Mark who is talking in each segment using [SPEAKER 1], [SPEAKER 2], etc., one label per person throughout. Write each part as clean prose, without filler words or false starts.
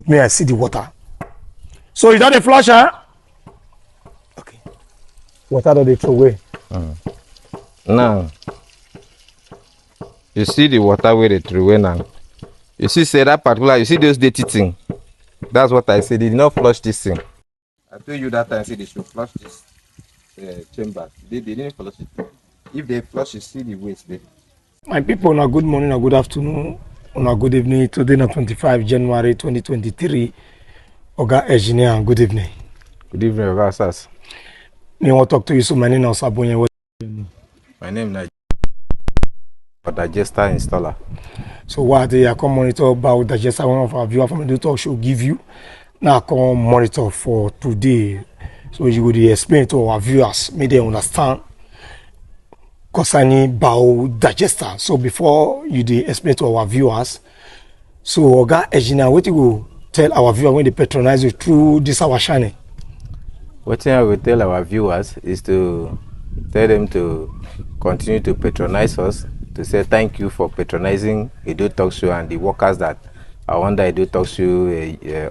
[SPEAKER 1] may I see the water. So is that a flush, huh? Okay. Water do they throw away?
[SPEAKER 2] Now, you see the water where they throw away now. You see, say that particular, you see those dirty thing. That's what I said. They did not flush this thing. I told you that time, I said they should flush this chamber. They didn't flush it. If they flush it, see the waste there.
[SPEAKER 1] My people, on a good morning or good afternoon, on a good evening. Today, na 25 January 2023. Oga Engineer, good evening.
[SPEAKER 2] Good evening, Oga Sas.
[SPEAKER 1] Me want to talk to you. So my name is Sabonye.
[SPEAKER 2] My name is digester installer.
[SPEAKER 1] So what I come monitor about digester, one of our viewers from the talk show give you. Now come monitor for today. So you would explain to our viewers, make them understand concerning biodigester. So before you explain to our viewers, so Oga Engineer, what you go tell our viewers when they patronize you through this our channel?
[SPEAKER 2] What I will tell our viewers is to tell them to continue to patronize us, to say thank you for patronizing Edo Talk Show and the workers that are under Edo Talk Show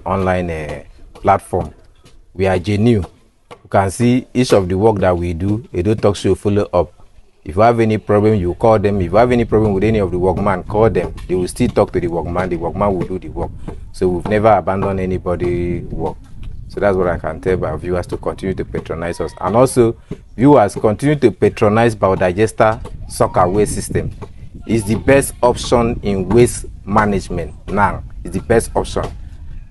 [SPEAKER 2] online platform. We are genuine. You can see each of the work that we do, Edo Talk Show follow up. If you have any problem, you call them. If you have any problem with any of the workman, call them. They will still talk to the workman will do the work. So we've never abandoned anybody work. So that's what I can tell our viewers, to continue to patronize us. And also, viewers, continue to patronize biodigester Soakaway system. It's the best option in waste management now. It's the best option.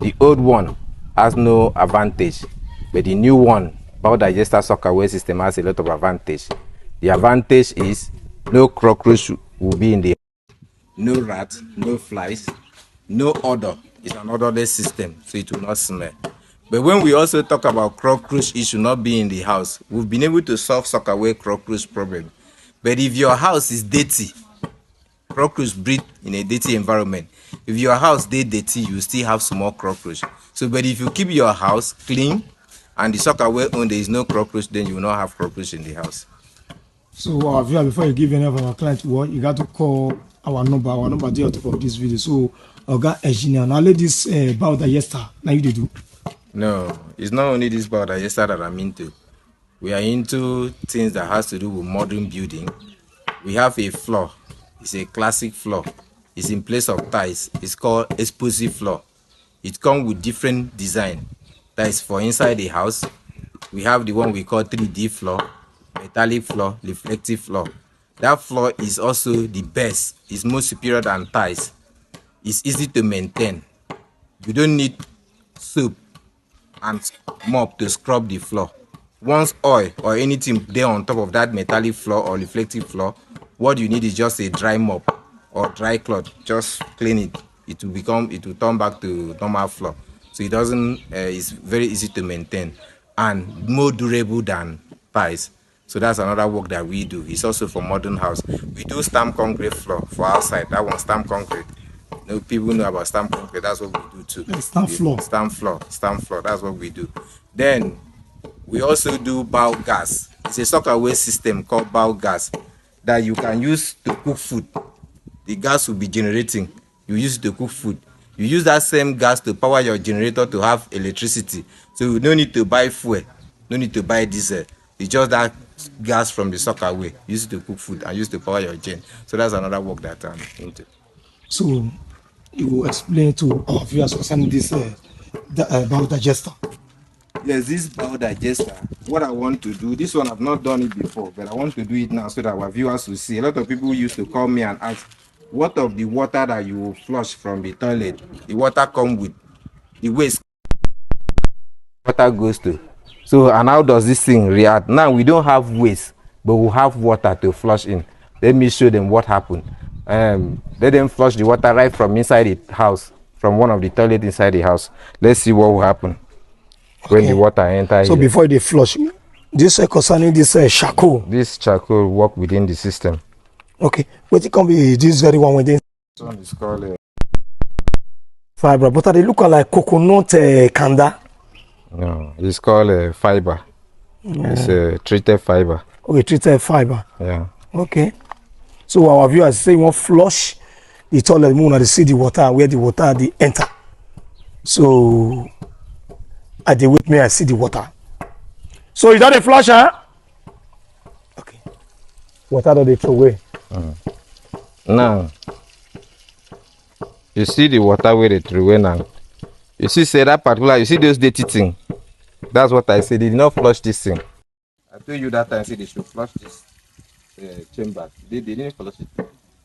[SPEAKER 2] The old one has no advantage, but the new one, biodigester Soakaway system, has a lot of advantage. The advantage is no cockroach will be in the house, no rat, no flies, no odor. It's an odorless system, so it will not smell. But when we also talk about cockroach, it should not be in the house. We've been able to solve Soakaway cockroach problem. But if your house is dirty, cockroach breed in a dirty environment. If your house is dirty, you still have small cockroach. So, but if you keep your house clean and the Soakaway own, there is no cockroach, then you will not have cockroach in the house.
[SPEAKER 1] So our viewer, before you give any of our clients work, you got to call our number. Our number there on top of this video. So Oga Engineer, now let this biodigester. Now you do.
[SPEAKER 2] No, it's not only this biodigester that I'm into. We are into things that has to do with modern building. We have a floor. It's a classic floor. It's in place of tiles. It's called explosive floor. It comes with different design. That is for inside the house. We have the one we call 3D floor, metallic floor, reflective floor. That floor is also the best. It's more superior than tiles. It's easy to maintain. You don't need soap and mop to scrub the floor. Once oil or anything there on top of that metallic floor or reflective floor, what you need is just a dry mop or dry cloth. Just clean it. It will turn back to normal floor. So it doesn't. It's very easy to maintain and more durable than tiles. So that's another work that we do. It's also for modern house. We do stamp concrete floor for outside. That one stamp concrete. No people know about stamp concrete. That's what we do too.
[SPEAKER 1] Stamp floor.
[SPEAKER 2] Stamp floor. That's what we do. Then we also do biogas. It's a Soakaway system called biogas that you can use to cook food. The gas will be generating. You use it to cook food. You use that same gas to power your generator to have electricity. So you don't need to buy fuel. No need to buy diesel. It's just that gas from the Soakaway. Use it to cook food and use it to power your gen. So that's another work that I'm into.
[SPEAKER 1] So you will explain to our viewers concerning this biodigester.
[SPEAKER 2] Yes, this biodigester, what I want to do, this one I've not done it before, but I want to do it now so that our viewers will see. A lot of people used to call me and ask, what of the water that you will flush from the toilet? The water come with the waste. Water goes to. So, and how does this thing react? Now we don't have waste, but we have water to flush in. Let me show them what happened. Let them flush the water right from inside the house, from one of the toilets inside the house. Let's see what will happen when the water enters.
[SPEAKER 1] So here, before they flush, this concerning this charcoal.
[SPEAKER 2] This charcoal work within the system.
[SPEAKER 1] Okay, what it can be this very one within.
[SPEAKER 2] This one is called
[SPEAKER 1] fiber, but they look like coconut kanda.
[SPEAKER 2] No, it's called fiber. It's a treated fiber.
[SPEAKER 1] Okay, treated fiber.
[SPEAKER 2] Yeah.
[SPEAKER 1] Okay. So our viewers say you want flush the toilet, we want to see the water, where the water they enter. So I dey wait me I see the water. So you don dey flush, huh? Okay. Water don dey throw away.
[SPEAKER 2] Now, you see the water where they throw away now. You see, say that particular, you see those dirty thing. That's what I said. They did not flush this thing. I told you that time, say they should flush this chamber. They didn't flush it.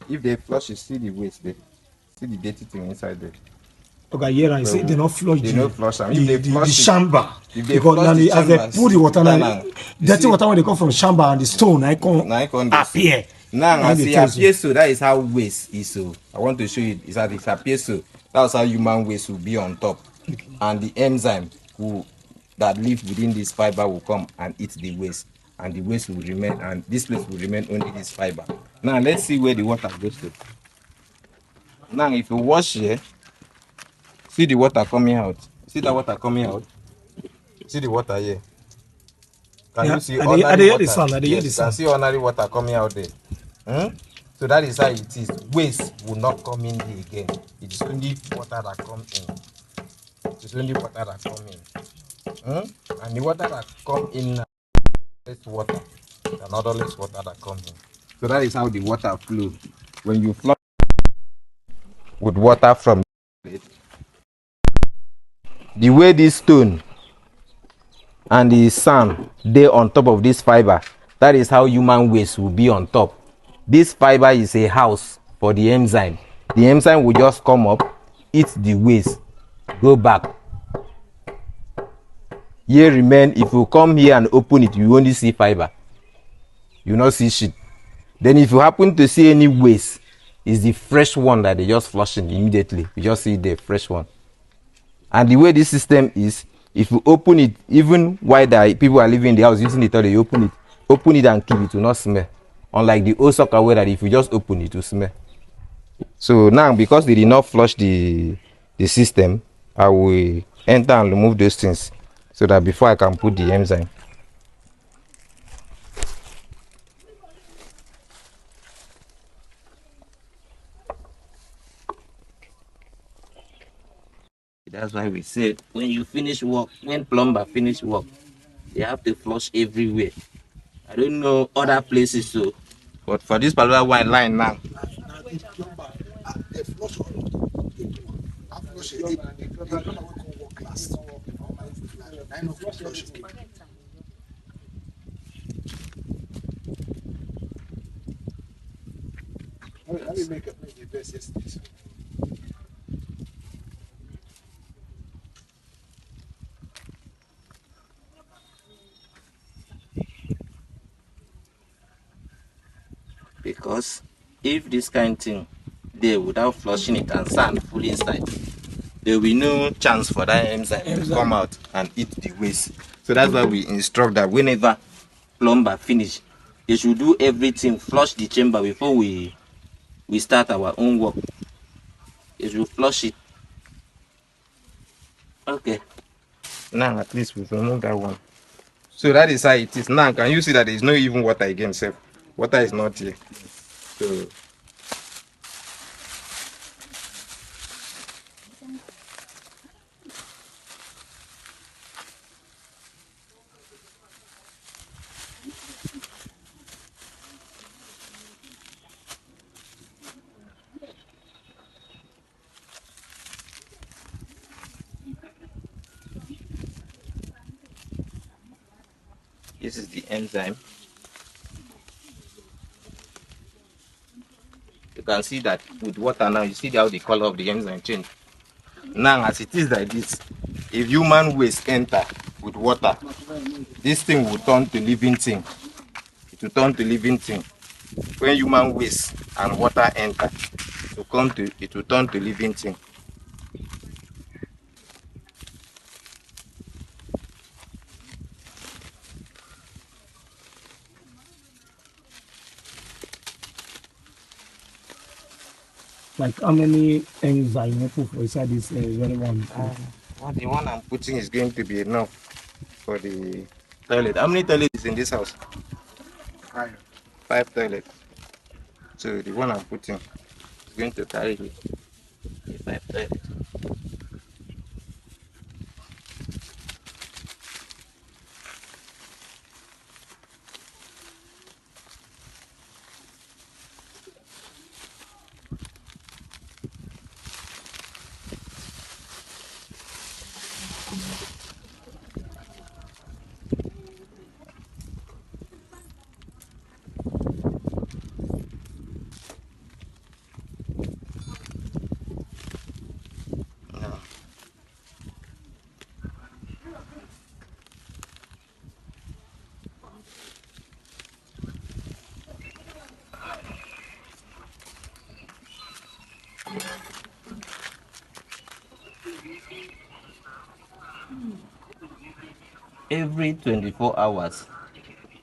[SPEAKER 2] If they flush it, see the waste there. See the dirty thing inside there.
[SPEAKER 1] Okay, here I say they not flush
[SPEAKER 2] They
[SPEAKER 1] the,
[SPEAKER 2] no flush am.
[SPEAKER 1] the,
[SPEAKER 2] If they
[SPEAKER 1] the,
[SPEAKER 2] flush
[SPEAKER 1] the
[SPEAKER 2] it,
[SPEAKER 1] chamber.
[SPEAKER 2] if they
[SPEAKER 1] Because
[SPEAKER 2] flush
[SPEAKER 1] now
[SPEAKER 2] the
[SPEAKER 1] as they
[SPEAKER 2] chamber,
[SPEAKER 1] put the water
[SPEAKER 2] now,
[SPEAKER 1] now,
[SPEAKER 2] you
[SPEAKER 1] dirty
[SPEAKER 2] see-
[SPEAKER 1] water when they come from chamber and the stone, I come
[SPEAKER 2] Now I can dey see.
[SPEAKER 1] appear.
[SPEAKER 2] Now
[SPEAKER 1] And
[SPEAKER 2] I
[SPEAKER 1] they
[SPEAKER 2] see
[SPEAKER 1] tells you.
[SPEAKER 2] appear so that is how waste is so. I want to show you is that it appears so. That's how human waste will be on top. And the enzyme that live within this fiber will come and eat the waste. And the waste will remain and this place will remain only this fiber. Now let's see where the water goes to. Now if you wash here, see the water coming out. See that water coming out? See the water here. Can
[SPEAKER 1] Yeah,
[SPEAKER 2] you see
[SPEAKER 1] I
[SPEAKER 2] ordinary
[SPEAKER 1] dey hear
[SPEAKER 2] water?
[SPEAKER 1] the sound. I dey hear
[SPEAKER 2] Yes,
[SPEAKER 1] the
[SPEAKER 2] you can
[SPEAKER 1] sound.
[SPEAKER 2] see ordinary water coming out there. So that is how it is. Waste will not come in here again. It is only water that come in. It is only water that come in. And the water that come in now is water. Another less water that come in. So that is how the water flows. When you flush with water from it, the way this stone and the sand dey on top of this fiber, that is how human waste will be on top. This fiber is a house for the enzyme. The enzyme will just come up, eat the waste, go back. Here remain. If you come here and open it, you only see fiber. You not see shit. Then if you happen to see any waste, it's the fresh one that they just flushing immediately. You just see the fresh one. And the way this system is, if you open it, even while the people are living in the house using the toilet, you open it and keep it, will not smell. Unlike the old Soakaway that if you just open it, will smell. So now, because they did not flush the system, I will enter and remove those things so that before I can put the enzyme. That's why we said when you finish work, when plumber finish work, they have to flush everywhere. I don't know other places so, but for this particular one line now. Because if this kind of thing there without flushing it and sand full inside, there will be no chance for that enzyme to come out and eat the waste. So that's why we instruct that whenever plumber finish, they should do everything, flush the chamber before we start our own work. They should flush it. Okay. Now at least we've removed that one. So that is how it is. Now can you see that there is no even water again, sir? Water is not here. So this is the enzyme. You can see that with water now, you see how the color of the enzyme change. Now, as it is like this, if human waste enter with water, this thing will turn to living thing. It will turn to living thing. When human waste and water enter, it will turn to living thing.
[SPEAKER 1] Like how many enzyme you put for inside this very one?
[SPEAKER 2] Well, the one I'm putting is going to be enough for the toilet. How many toilets is in this house? 5 toilets. So the one I'm putting is going to carry the 5 toilets. Every 24 hours,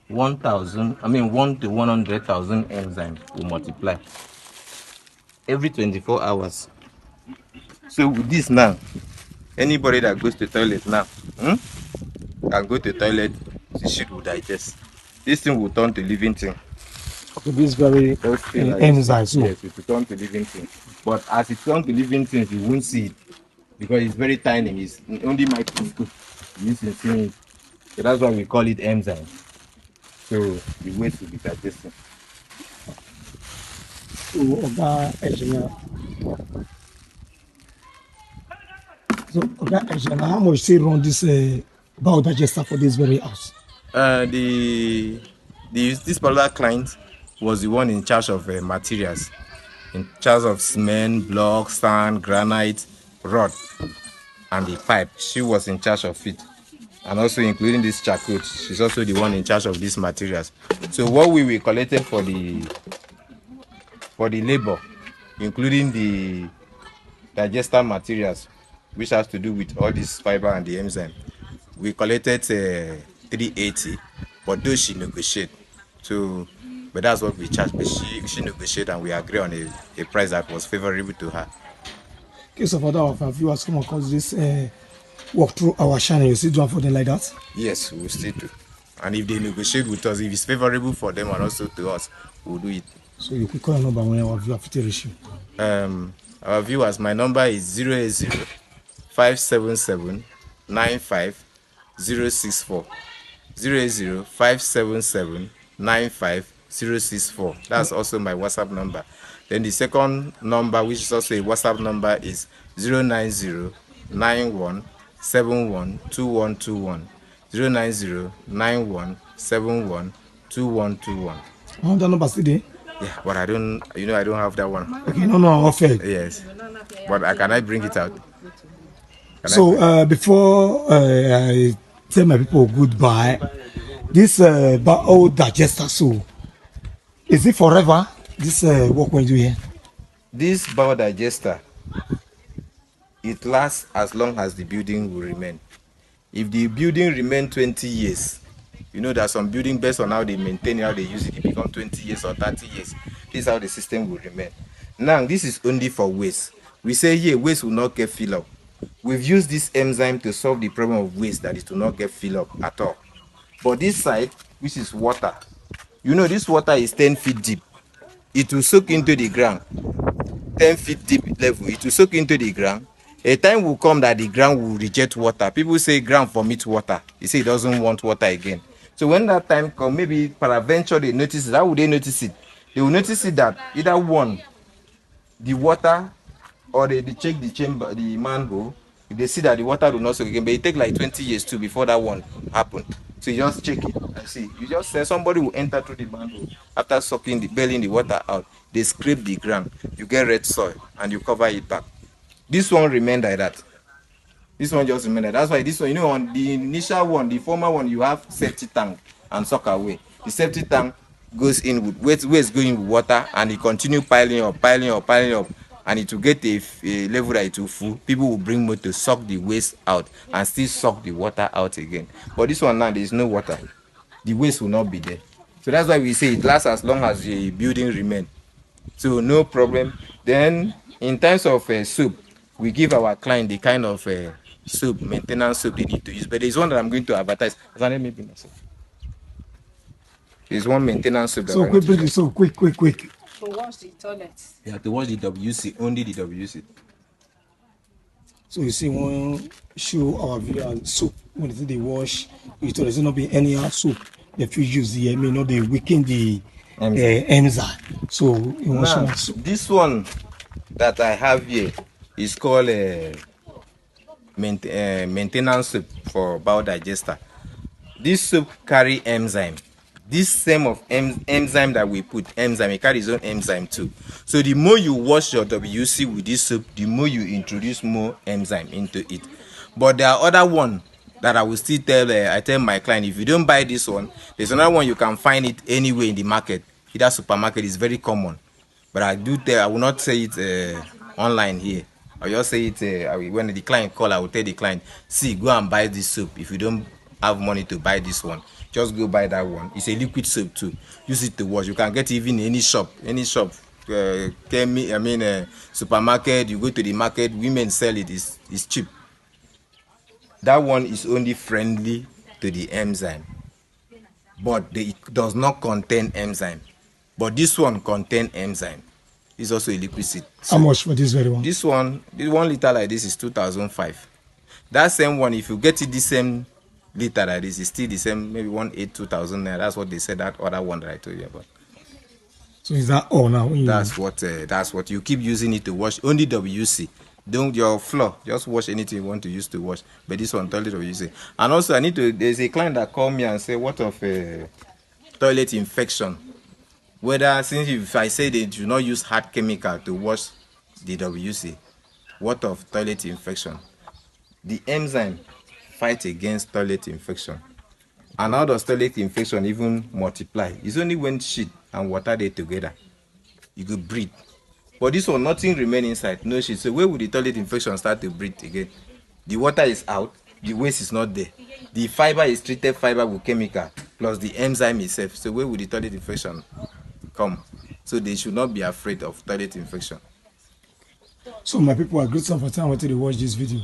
[SPEAKER 2] 1,000, 1 to 100,000 enzyme will multiply. Every 24 hours. So with this now, anybody that goes to toilet now, can go to toilet, the shit will digest. This thing will turn to living thing.
[SPEAKER 1] Okay, this very enzyme. So.
[SPEAKER 2] Yes, it will turn to living thing. But as it turns to living things, you won't see it because it's very tiny. It's only microscope. You can see it. So that's why we call it enzyme. So the waste will be digesting.
[SPEAKER 1] So, engineer. So, engineer, how much say run this biodigester for this very house?
[SPEAKER 2] This particular client was the one in charge of materials, in charge of cement, block, sand, granite, rod, and the pipe. She was in charge of it, and also including this charcoal. She's also the one in charge of these materials. So what we collected for the labor, including the digester materials, which has to do with all this fiber and the enzyme, we collected 380, but though she negotiated. So, but that's what we charged. But she negotiated, and we agreed on a price that was favorable to her.
[SPEAKER 1] Okay, so for that, our viewers come across this walk through our channel, you still do for them like that?
[SPEAKER 2] Yes, we will still do. And if they negotiate with us, if it's favorable for them and also to us, we'll do it.
[SPEAKER 1] So you could call a number when our viewer fit ratio.
[SPEAKER 2] Our viewers, my number is 080 577 95064. 080 577 95064. That's also my WhatsApp number. Then the second number, which is also a WhatsApp number, is 090 91 71 2121. 090 91 71 2121.
[SPEAKER 1] That number still there?
[SPEAKER 2] Yeah, but I don't have that one.
[SPEAKER 1] Okay, no, offer.
[SPEAKER 2] Yes, but can I bring it out?
[SPEAKER 1] Before I tell my people goodbye, this old digester, so is it forever? This work when you do here?
[SPEAKER 2] This biodigester, it lasts as long as the building will remain. If the building remain 20 years, you know that some building, based on how they maintain it, how they use it, it become 20 years or 30 years. This is how the system will remain. Now, this is only for waste. We say here, waste will not get filled up. We've used this enzyme to solve the problem of waste, that it will not get filled up at all. But this side, which is water, you know this water is 10 feet deep. It will soak into the ground. 10 feet deep level, it will soak into the ground. A time will come that the ground will reject water. People say ground vomit water. They say it doesn't want water again. So when that time comes, maybe peradventure they notice it. How would they notice it? They will notice it that either one, the water, or they check the chamber, the manhole. If they see that the water will not soak again, but it take like 20 years too before that one happen. So you just check it and see. You just say somebody will enter through the manhole after bailing the water out. They scrape the ground. You get red soil and you cover it back. This one remain like that. This one just remain like that. That's why this one, you know, on the initial one, the former one, you have safety tank and Soakaway. The safety tank goes in with waste going with water, and it continue piling up, and it will get a level that it will full. People will bring more to suck the waste out and still suck the water out again. But this one now, there is no water. The waste will not be there. So that's why we say it lasts as long as the building remain. So no problem. Then in terms of soap, we give our client the kind of soap, maintenance soap they need to use. But there's one that I'm going to advertise. There's one maintenance soap.
[SPEAKER 1] So quick, bring the soap, quick.
[SPEAKER 3] To wash the toilet.
[SPEAKER 2] You have to wash the WC, only the WC.
[SPEAKER 1] So you see, when show our viewers soap, when they wash, it does not be any soap. If you use the, they weaken the enzyme. So you want
[SPEAKER 2] now, this one that I have here is called maintenance soap for bowel digester. This soap carry enzyme. This same of enzyme that we put, enzyme, it carries its own enzyme too. So the more you wash your WC with this soap, the more you introduce more enzyme into it. But there are other one that I will still tell. I tell my client, if you don't buy this one, there's another one you can find it anywhere in the market. Either supermarket is very common. But I do tell, I will not say it online here. I just say it when the client call. I will tell the client, see, go and buy this soap. If you don't have money to buy this one, just go buy that one. It's a liquid soap too. Use it to wash. You can get it even in any shop. Supermarket. You go to the market. Women sell it. It's cheap. That one is only friendly to the enzyme, but it does not contain enzyme. But this one contain enzyme. It's also a liquid seed. So
[SPEAKER 1] how much for this very one?
[SPEAKER 2] This 1 liter like this is 2005. That same one, if you get it the same liter like this, it's still the same, maybe 2,000 naira. That's what they said. That other one that I told you about.
[SPEAKER 1] So is that all now?
[SPEAKER 2] That's what you keep using it to wash. Only WC. Don't your floor. Just wash anything you want to use to wash. But this one toilet WC. And also there's a client that called me and said, what of toilet infection? Whether, since if I say they do not use hard chemical to wash the WC, what of toilet infection? The enzyme fight against toilet infection. And how does toilet infection even multiply? It's only when shit and water they together. You could breathe. But this one, nothing remain inside, no shit. So where would the toilet infection start to breathe again? The water is out, the waste is not there. The fiber is treated fiber with chemical, plus the enzyme itself. So where would the toilet infection come? So they should not be afraid of toilet infection.
[SPEAKER 1] So my people are grateful for time until they watch this video.